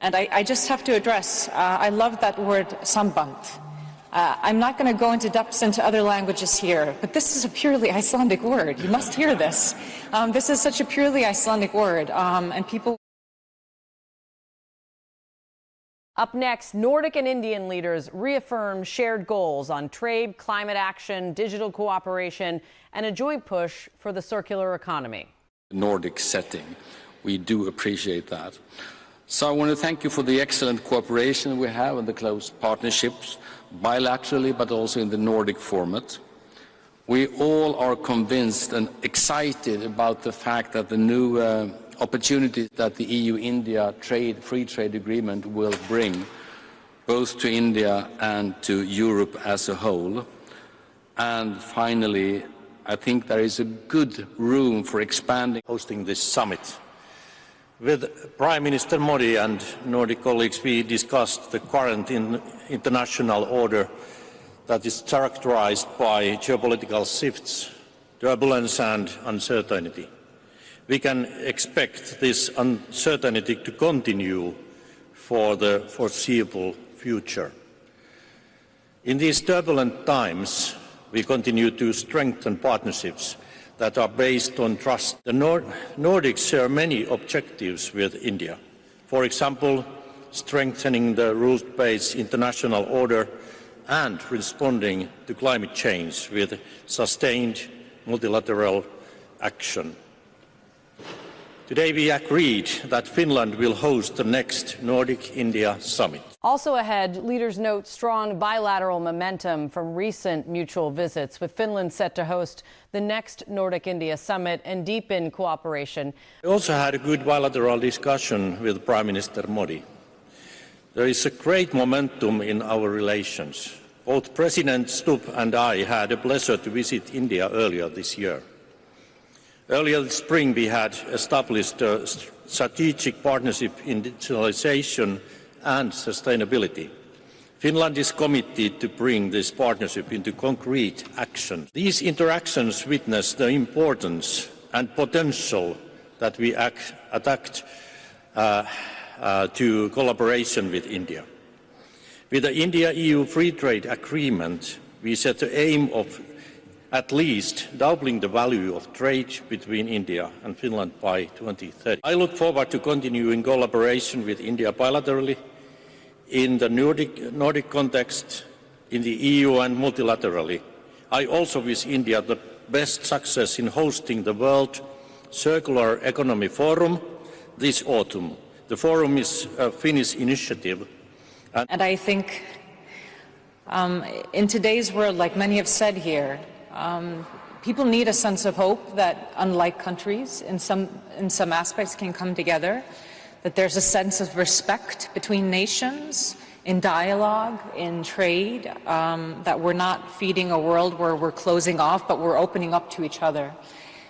And I just have to address, I love that word samband. I'm not going to go into depths into other languages here, but this is a purely Icelandic word. You must hear this. This is such a purely Icelandic word, and people... Up next, Nordic and Indian leaders reaffirm shared goals on trade, climate action, digital cooperation, and a joint push for the circular economy. Nordic setting. We do appreciate that. So I want to thank you for the excellent cooperation we have and the close partnerships, bilaterally but also in the Nordic format. We all are convinced and excited about the fact that the new opportunities that the EU-India free trade agreement will bring, both to India and to Europe as a whole. And finally, I think there is a good room for expanding. Hosting this summit. With Prime Minister Modi and Nordic colleagues, we discussed the current international order that is characterized by geopolitical shifts, turbulence and uncertainty. We can expect this uncertainty to continue for the foreseeable future. In these turbulent times, we continue to strengthen partnerships that are based on trust. The Nordics share many objectives with India. For example, strengthening the rules-based international order and responding to climate change with sustained multilateral action. Today we agreed that Finland will host the next Nordic-India Summit. Also ahead, leaders note strong bilateral momentum from recent mutual visits, with Finland set to host the next Nordic-India Summit and deepen cooperation. We also had a good bilateral discussion with Prime Minister Modi. There is a great momentum in our relations. Both President Stubb and I had a pleasure to visit India earlier this year. Earlier this spring, we had established a strategic partnership in digitalization and sustainability. Finland is committed to bring this partnership into concrete action. These interactions witness the importance and potential that we attach to collaboration with India. With the India-EU Free Trade Agreement, we set the aim of at least doubling the value of trade between India and Finland by 2030. I look forward to continuing collaboration with India bilaterally, in the Nordic context, in the EU and multilaterally. I also wish India the best success in hosting the World Circular Economy Forum this autumn. The forum is a Finnish initiative. And I think in today's world, like many have said here, people need a sense of hope that unlike countries in some aspects can come together, that there's a sense of respect between nations, in dialogue, in trade, that we're not feeding a world where we're closing off, but we're opening up to each other.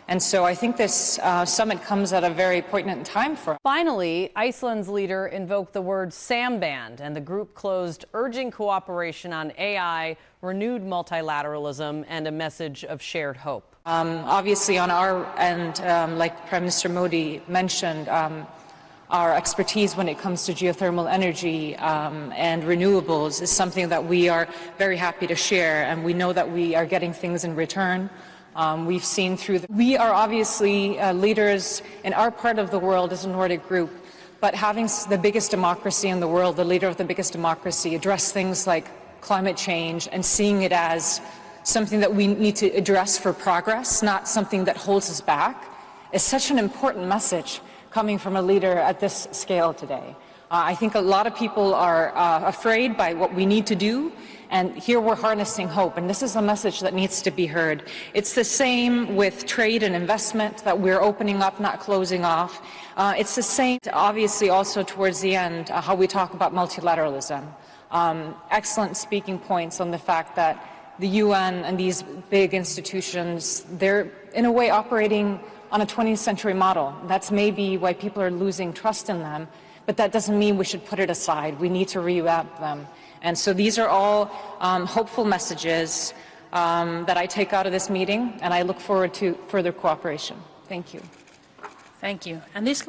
And so I think this summit comes at a very poignant time for us. Finally, Iceland's leader invoked the word samband, and the group closed urging cooperation on AI, renewed multilateralism, and a message of shared hope. Obviously, on our end, like Prime Minister Modi mentioned, our expertise when it comes to geothermal energy and renewables is something that we are very happy to share, and we know that we are getting things in return. We've seen through we are obviously leaders in our part of the world as a Nordic group, but having the biggest democracy in the world, the leader of the biggest democracy, address things like climate change and seeing it as something that we need to address for progress, not something that holds us back, is such an important message coming from a leader at this scale today. I think a lot of people are afraid by what we need to do, and here we're harnessing hope, and this is a message that needs to be heard. It's the same with trade and investment, that we're opening up, not closing off. It's the same, obviously, also towards the end, how we talk about multilateralism. Excellent speaking points on the fact that the UN and these big institutions, they're in a way operating on a 20th century model. That's maybe why people are losing trust in them, but that doesn't mean we should put it aside. We need to revamp them. And so these are all hopeful messages that I take out of this meeting, and I look forward to further cooperation. Thank you. Thank you. And this